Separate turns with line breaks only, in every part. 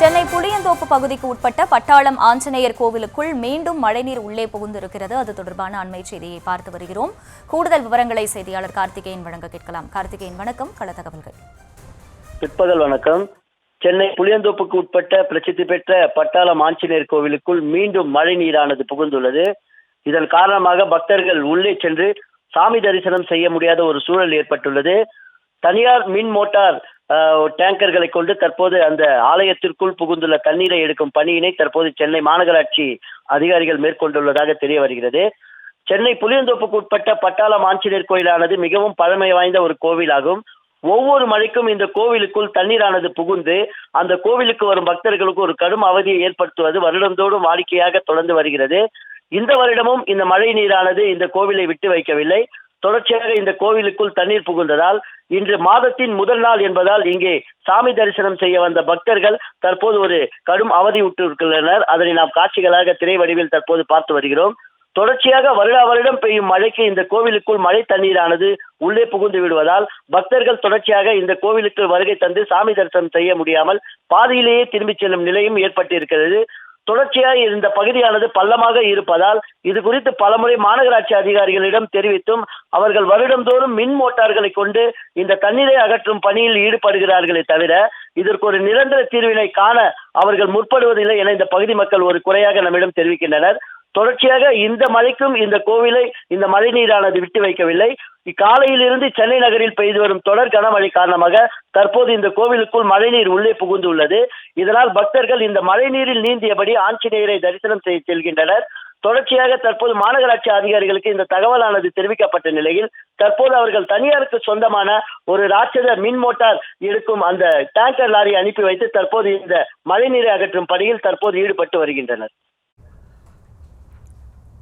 சென்னை புளியந்தோப்பு பகுதிக்கு உட்பட்ட பட்டாளம் ஆஞ்சநேயர் கோவிலுக்குள் மீண்டும் மழைநீர் உள்ளே புகுந்திருக்கிறது. அது தொடர்பான அண்மை செய்தியை பார்த்து வருகிறோம். கூடுதல் விவரங்களை செய்தியாளர் கார்த்திகேயன் வழங்க கேட்கலாம். கார்த்திகேயன், வணக்கம். கள தகவல்கள்.
பிற்பகல் வணக்கம். சென்னை புளியந்தோப்புக்கு உட்பட்ட பிரசித்தி பெற்ற பட்டாளம் ஆஞ்சநேயர் கோவிலுக்குள் மீண்டும் மழை நீரானது புகுந்துள்ளது. இதன் காரணமாக பக்தர்கள் உள்ளே சென்று சாமி தரிசனம் செய்ய முடியாத ஒரு சூழல் ஏற்பட்டுள்ளது. தனியார் மின் மோட்டார் டேங்கர்களை கொண்டு தற்போது அந்த ஆலயத்திற்குள் புகுந்துள்ள தண்ணீரை எடுக்கும் பணியினை தற்போது சென்னை மாநகராட்சி அதிகாரிகள் மேற்கொண்டுள்ளதாக தெரிய வருகிறது. சென்னை புளியந்தோப்புக்கு உட்பட்ட பட்டாளம் ஆஞ்சநேயர் கோயிலானது மிகவும் பழமை வாய்ந்த ஒரு கோவிலாகும். ஒவ்வொரு மழைக்கும் இந்த கோவிலுக்குள் தண்ணீரானது புகுந்து அந்த கோவிலுக்கு வரும் பக்தர்களுக்கு ஒரு கடும் அவதியை ஏற்படுத்துவது வருடந்தோறும் வாடிக்கையாக தொடர்ந்து வருகிறது. இந்த வருடமும் இந்த மழை நீரானது இந்த கோவிலை விட்டு வைக்கவில்லை. தொடர்ச்சியாக இந்த கோவிலுக்குள் தண்ணீர் புகுந்ததால் இன்று மாதத்தின் முதல் நாள் என்பதால் இங்கே சாமி தரிசனம் செய்ய வந்த பக்தர்கள் தற்போது ஒரு கடும் அவதியுற்றுள்ளனர். அதனை நாம் காட்சிகளாக திரை வடிவில் தற்போது பார்த்து வருகிறோம். தொடர்ச்சியாக வருடம் பெய்யும் மழைக்கு இந்த கோவிலுக்குள் மழை தண்ணீரானது உள்ளே புகுந்து விடுவதால் பக்தர்கள் தொடர்ச்சியாக இந்த கோவிலுக்கு வருகை தந்து சாமி தரிசனம் செய்ய முடியாமல் பாதியிலேயே திரும்பி செல்லும் நிலையும் ஏற்பட்டிருக்கிறது. தொடர்ச்சியாக இந்த பகுதியானது பள்ளமாக இருப்பதால் இது குறித்து பலமுறை மாநகராட்சி அதிகாரிகளிடம் தெரிவித்தும் அவர்கள் வருடந்தோறும் மின் மோட்டார்களை கொண்டு இந்த தண்ணீரை அகற்றும் பணியில் ஈடுபடுகிறார்களே தவிர இதற்கு ஒரு நிரந்தர தீர்வினை காண அவர்கள் முற்படுவதில்லை என இந்த பகுதி மக்கள் ஒரு குறையாக நம்மிடம் தெரிவிக்கின்றனர். தொடர்ச்சியாக இந்த மழைக்கும் இந்த கோவிலை இந்த மழை நீரானது விட்டு வைக்கவில்லை. காலையிலிருந்து சென்னை நகரில் பெய்து வரும் தொடர் கனமழை காரணமாக தற்போது இந்த கோவிலுக்குள் மழைநீர் உள்ளே புகுந்துள்ளது. இதனால் பக்தர்கள் இந்த மழை நீரில் நீந்தியபடி ஆஞ்சநேயரை தரிசனம் செய்ய செல்கின்றனர். தொடர்ச்சியாக தற்போது மாநகராட்சி அதிகாரிகளுக்கு இந்த தகவலானது தெரிவிக்கப்பட்ட நிலையில் தற்போது அவர்கள் தனியாருக்கு சொந்தமான ஒரு ராட்சத மின் மோட்டார் எடுக்கும் அந்த டேங்கர் லாரி அனுப்பி வைத்து தற்போது இந்த மழைநீரை அகற்றும் பணியில் தற்போது ஈடுபட்டு வருகின்றனர்.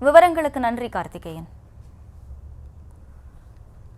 விவரங்களுக்கு நன்றி கார்த்திகேயன்.